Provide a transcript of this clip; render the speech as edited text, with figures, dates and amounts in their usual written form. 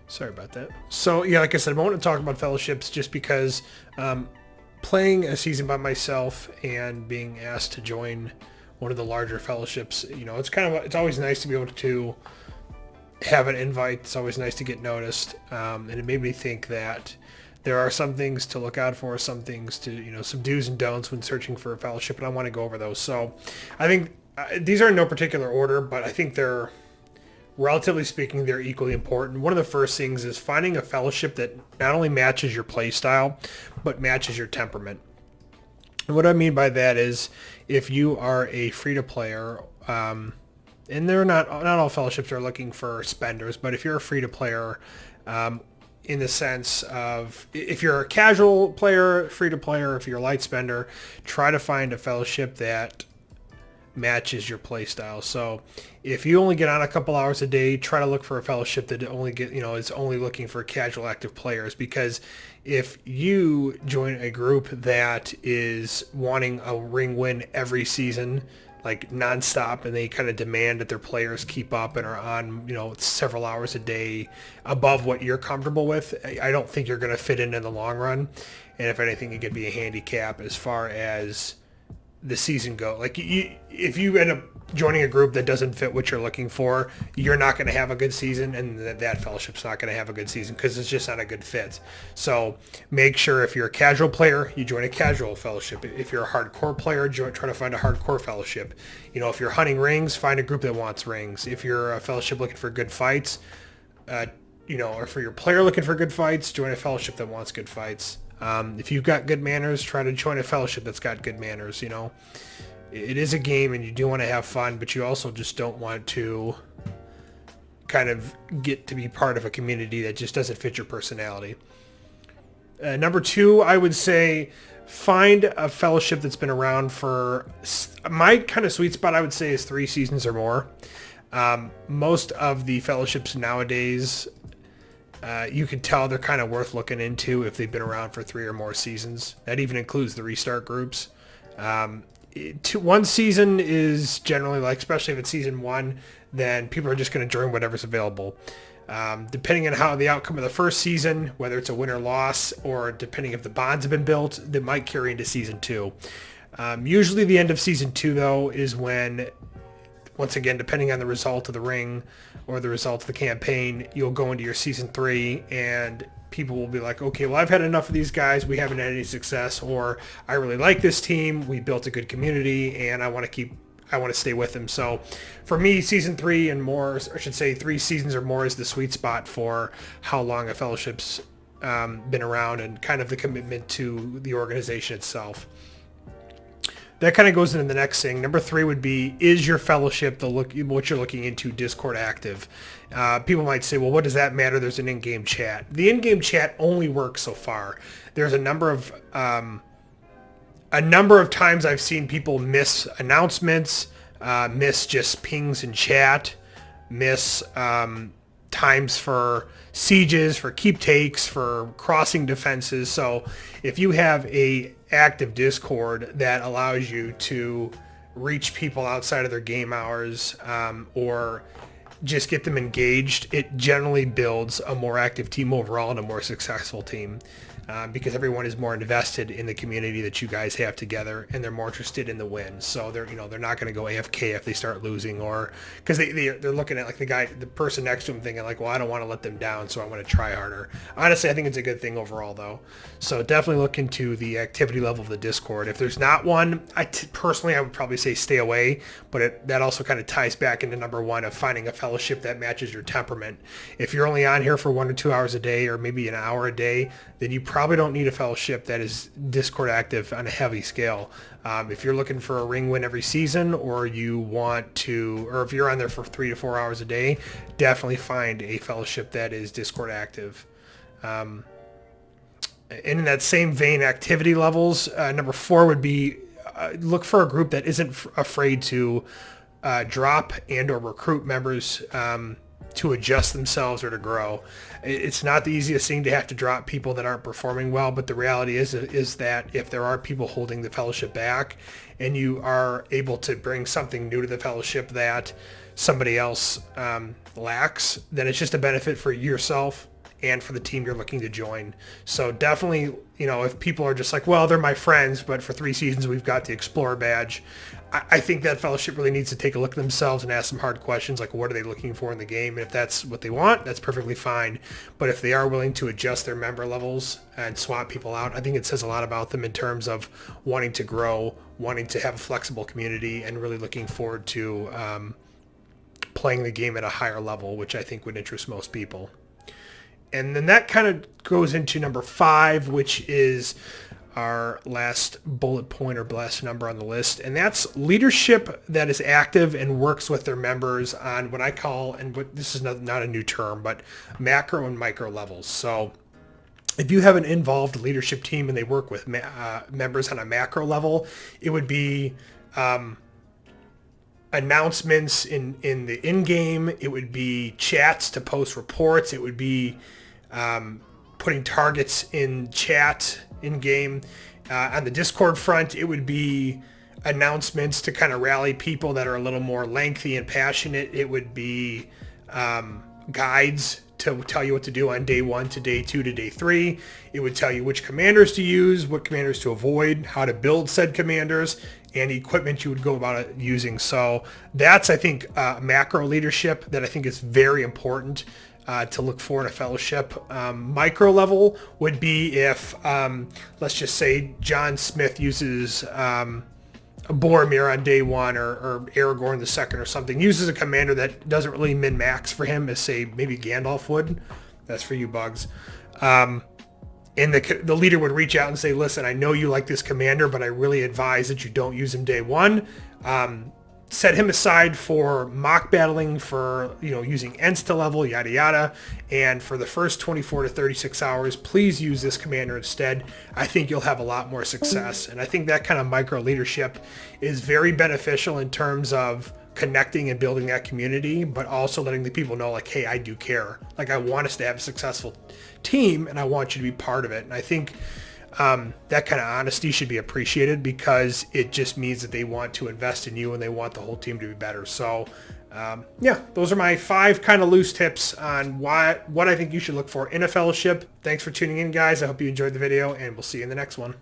Sorry about that. So yeah, like I said, I want to talk about fellowships just because playing a season by myself and being asked to join one of the larger fellowships, it's always nice to be able to have an invite. It's always nice to get noticed, and it made me think that there are some things to look out for, some things to, some do's and don'ts when searching for a fellowship, and I want to go over those. So I think these are in no particular order, but I think they're, relatively speaking, they're equally important. One of the first things is finding a fellowship that not only matches your play style, but matches your temperament. And what I mean by that is if you are a free-to-player, and they're not all fellowships are looking for spenders, but if you're a free-to-player, in the sense of if you're a casual player, free-to-player, if you're a light spender, try to find a fellowship that matches your play style. So if you only get on a couple hours a day, try to look for a fellowship that is only looking for casual active players, because if you join a group that is wanting a ring win every season, like nonstop, and they kind of demand that their players keep up and are on, several hours a day above what you're comfortable with, I don't think you're going to fit in the long run. And if anything, it could be a handicap as far as the season go. Like if you end up joining a group that doesn't fit what you're looking for, you're not going to have a good season, and that fellowship's not going to have a good season because it's just not a good fit. So make sure if you're a casual player, you join a casual fellowship. If you're a hardcore player, try to find a hardcore fellowship. If you're hunting rings, find a group that wants rings. If you're a fellowship looking for good fights, or for your player looking for good fights, join a fellowship that wants good fights. If you've got good manners, try to join a fellowship that's got good manners. It is a game and you do want to have fun, but you also just don't want to kind of get to be part of a community that just doesn't fit your personality. Number two, I would say find a fellowship that's been around for, my kind of sweet spot, I would say, is 3 seasons or more. Most of the fellowships nowadays, you can tell they're kind of worth looking into if they've been around for 3 or more seasons. That even includes the restart groups. 1 season is generally, like, especially if it's season 1, then people are just going to join whatever's available. Depending on how the outcome of the first season, whether it's a win or loss, or depending if the bonds have been built, that might carry into season 2. Usually the end of season 2, though, is when, once again, depending on the result of the ring or the result of the campaign, you'll go into your season 3 and people will be like, okay, well, I've had enough of these guys. We haven't had any success, or I really like this team. We built a good community and I want to stay with them. So for me, season 3 and more, or I should say 3 seasons or more, is the sweet spot for how long a fellowship's been around and kind of the commitment to the organization itself. That kind of goes into the next thing. Number 3 would be, is your fellowship what you're looking into Discord active? People might say, well, what does that matter? There's an in-game chat. The in-game chat only works so far. There's a number of times I've seen people miss announcements, miss just pings in chat, miss times for sieges, for keep takes, for crossing defenses. So if you have a active Discord that allows you to reach people outside of their game hours, or just get them engaged, it generally builds a more active team overall and a more successful team. Because everyone is more invested in the community that you guys have together, and they're more interested in the win. So they're not going to go AFK if they start losing, or because they're looking at like the person next to them thinking like, well, I don't want to let them down, so I want to try harder. Honestly, I think it's a good thing overall though. So definitely look into the activity level of the Discord. If there's not one, personally I would probably say stay away, but that also kind of ties back into number 1 of finding a fellowship that matches your temperament. If you're only on here for 1 or 2 hours a day, or maybe an hour a day, then you probably don't need a fellowship that is Discord active on a heavy scale. If you're looking for a ring win every season, or if you're on there for 3 to 4 hours a day, definitely find a fellowship that is Discord active. And in that same vein, activity levels, number 4 would be look for a group that isn't afraid to drop and or recruit members to adjust themselves or to grow. It's not the easiest thing to have to drop people that aren't performing well, but the reality is that if there are people holding the fellowship back and you are able to bring something new to the fellowship that somebody else lacks, then it's just a benefit for yourself and for the team you're looking to join. So definitely, if people are just like, well, they're my friends, but for 3 seasons we've got the Explorer badge, I think that fellowship really needs to take a look at themselves and ask some hard questions like, what are they looking for in the game? And if that's what they want, that's perfectly fine. But if they are willing to adjust their member levels and swap people out, I think it says a lot about them in terms of wanting to grow, wanting to have a flexible community, and really looking forward to playing the game at a higher level, which I think would interest most people. And then that kind of goes into number 5, which is our last bullet point or last number on the list, and that's leadership that is active and works with their members on what I call, and what this is not a new term, but macro and micro levels. So if you have an involved leadership team and they work with members on a macro level, it would be announcements in the in-game, it would be chats to post reports, it would be putting targets in chat in-game. On the Discord front, it would be announcements to kind of rally people that are a little more lengthy and passionate. It would be guides to tell you what to do on day 1 to day 2 to day 3. It would tell you which commanders to use, what commanders to avoid, how to build said commanders, and equipment you would go about it using. So that's, I think, macro leadership that I think is very important to look for in a fellowship. Micro level would be if, let's just say, John Smith uses Boromir on day 1, or Aragorn the second or something, uses a commander that doesn't really min-max for him as, say, maybe Gandalf would. That's for you, Bugs. And the leader would reach out and say, listen, I know you like this commander, but I really advise that you don't use him day 1. Set him aside for mock battling, for using Ents to level, yada yada, and for the first 24 to 36 hours, please use this commander instead. I think you'll have a lot more success, and I think that kind of micro leadership is very beneficial in terms of connecting and building that community, but also letting the people know, like, hey, I do care. Like, I want us to have a successful team, and I want you to be part of it. And I think that kind of honesty should be appreciated, because it just means that they want to invest in you and they want the whole team to be better. So yeah, those are my 5 kind of loose tips on what I think you should look for in a fellowship. Thanks for tuning in, guys. I hope you enjoyed the video, and we'll see you in the next one.